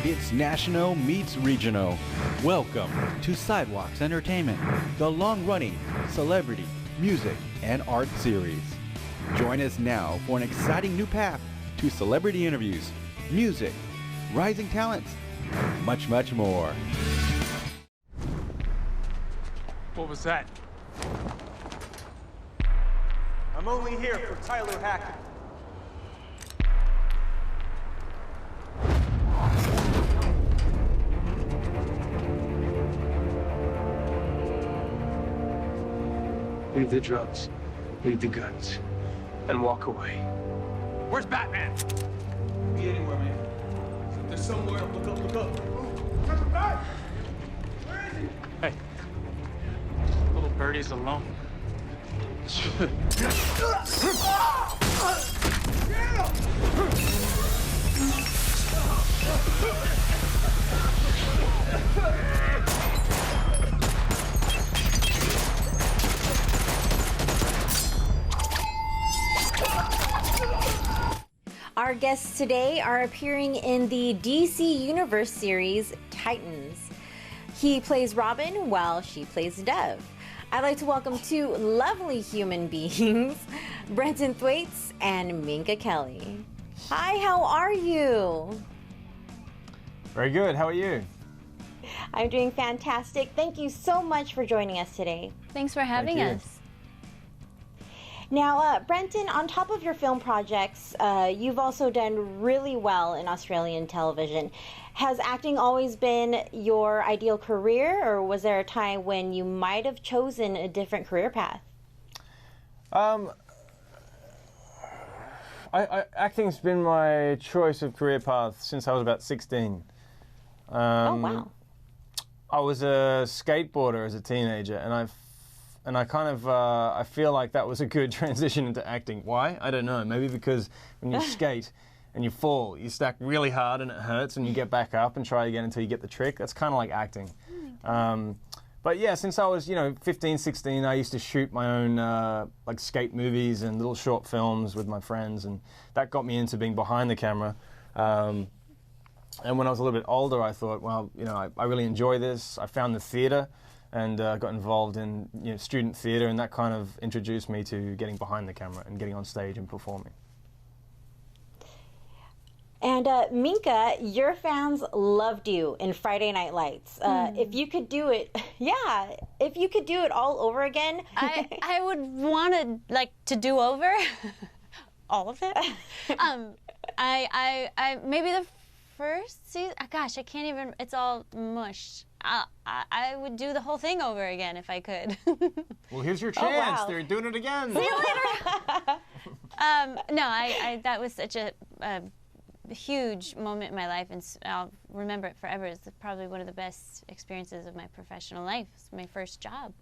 It's national meets regional. Welcome to Sidewalks Entertainment, the long-running celebrity, music, and art series. Join us now for an exciting new path to celebrity interviews, music, rising talents, and much, much more. What was that? I'm only here for Tyler Hackett. Leave the drugs, leave the guns, and walk away. Where's Batman? Be anywhere, man. There's somewhere. Look up, look up. Touch him back! Where is he? Hey, little birdie's alone. Our guests today are appearing in the DC Universe series, Titans. He plays Robin while she plays Dove. I'd like to welcome two lovely human beings, Brenton Thwaites and Minka Kelly. Hi, how are you? Very good, how are you? I'm doing fantastic. Thank you so much for joining us today. Thanks for having us. Now, Brenton, on top of your film projects, you've also done really well in Australian television. Has acting always been your ideal career, or was there a time when you might have chosen a different career path? Acting's been my choice of career path since I was about 16. Oh, wow. I was a skateboarder as a teenager, and I kind of, I feel like that was a good transition into acting. Why? I don't know. Maybe because when you skate and you fall, you stack really hard and it hurts, and you get back up and try again until you get the trick. That's kind of like acting. But yeah, since I was, 15, 16, I used to shoot my own like skate movies and little short films with my friends, and that got me into being behind the camera. And when I was a little bit older, I thought, well, I really enjoy this. I found the theater and got involved in student theater, and that kind of introduced me to getting behind the camera and getting on stage and performing. And Minka, your fans loved you in Friday Night Lights. If you could do it, if you could do it all over again. I would want to do over all of it. I maybe the first season, gosh, I can't even, it's all mush. I would do the whole thing over again if I could. Well, here's your chance. Oh, wow. They're doing it again. See you later. No, that was such a huge moment in my life, and I'll remember it forever. It's probably one of the best experiences of my professional life. It's my first job.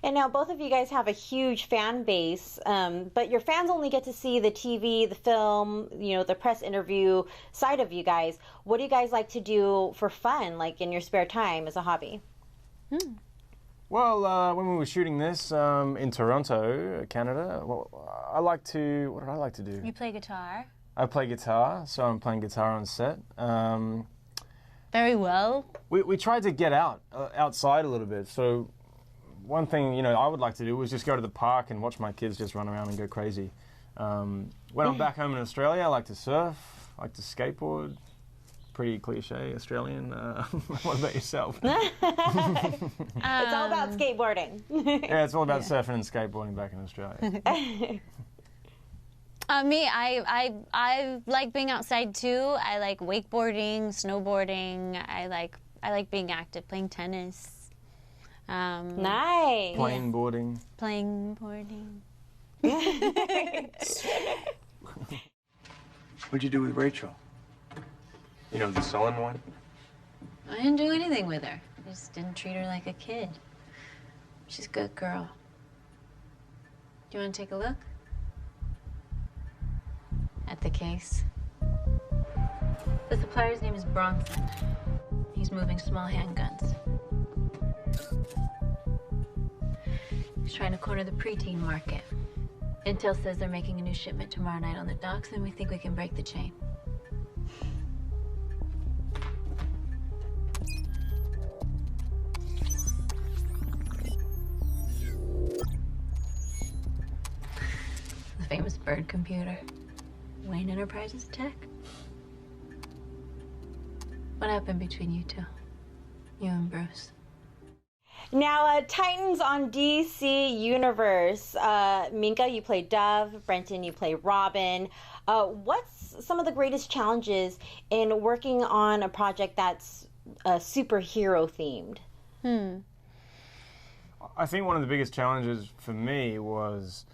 And now both of you guys have a huge fan base, but your fans only get to see the TV, the film, the press interview side of you guys. What do you guys like to do for fun, like in your spare time as a hobby? Well, when we were shooting this in Toronto, Canada, what did I like to do? You play guitar. I play guitar, so I'm playing guitar on set. Very well. We tried to get outside a little bit, so one thing, I would like to do was just go to the park and watch my kids just run around and go crazy. When I'm back home in Australia, I like to surf, I like to skateboard. Pretty cliche Australian. What about yourself? It's all about skateboarding. Yeah, it's all about surfing and skateboarding back in Australia. Me, I like being outside too. I like wakeboarding, snowboarding. I like being active, playing tennis. Nice. Plane boarding. What'd you do with Rachel? The sullen one? I didn't do anything with her. I just didn't treat her like a kid. She's a good girl. Do you want to take a look at the case? The supplier's name is Bronson. He's moving small handguns. He's trying to corner the preteen market. Intel says they're making a new shipment tomorrow night on the docks, and we think we can break the chain. Bird computer. Wayne Enterprises tech. What happened between you two? You and Bruce. Now, Titans on DC Universe. Minka, you play Dove. Brenton, you play Robin. What's some of the greatest challenges in working on a project that's superhero themed? I think one of the biggest challenges for me was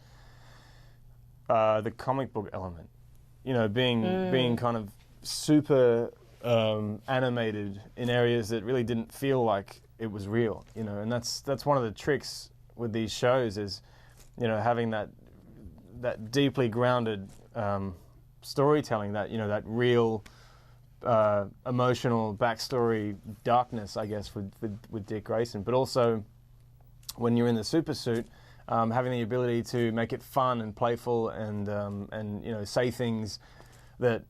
the comic book element. You know, being kind of super animated in areas that really didn't feel like it was real. You know, and that's one of the tricks with these shows is, you know, having that deeply grounded storytelling, that, you know, that real emotional backstory darkness, I guess, with Dick Grayson, but also when you're in the super suit, having the ability to make it fun and playful and you know, say things that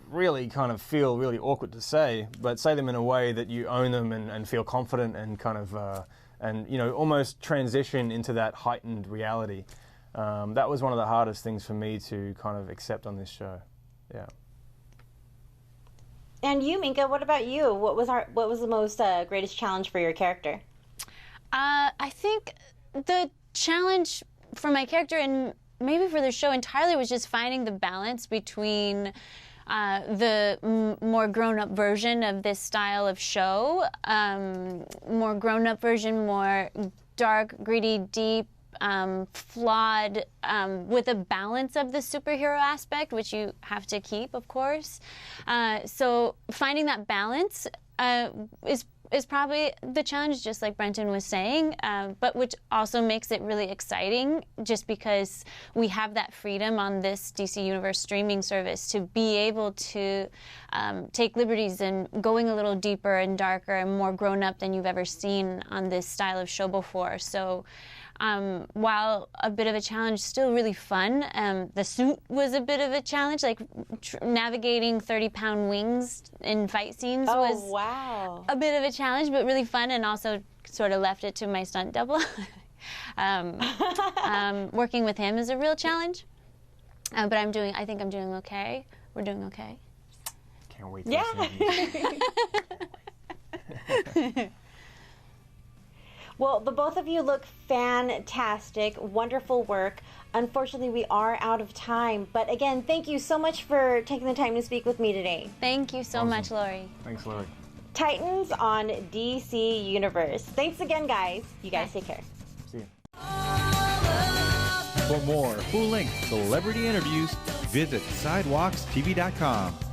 really kind of feel really awkward to say, but say them in a way that you own them and feel confident and kind of and, you know, almost transition into that heightened reality. That was one of the hardest things for me to kind of accept on this show. Yeah. And you, Minka, what about you? What was the most greatest challenge for your character? I think the challenge for my character and maybe for the show entirely was just finding the balance between the more grown-up version of this style of show, more grown-up version, more dark, gritty, deep, flawed, with a balance of the superhero aspect, which you have to keep, of course. So finding that balance is probably the challenge, just like Brenton was saying, but which also makes it really exciting, just because we have that freedom on this DC Universe streaming service to be able to take liberties and going a little deeper and darker and more grown up than you've ever seen on this style of show before. So while a bit of a challenge, still really fun. The suit was a bit of a challenge, like navigating 30-pound wings in fight scenes was a bit of a challenge, but really fun, and also sort of left it to my stunt double. Working with him is a real challenge, but I think I'm doing okay. We're doing okay. Can't wait to see. Well, the both of you look fantastic. Wonderful work. Unfortunately, we are out of time. But again, thank you so much for taking the time to speak with me today. Thank you so much, Lori. Thanks, Lori. Titans on DC Universe. Thanks again, guys. You guys take care. See you. For more full-length celebrity interviews, visit sidewalkstv.com.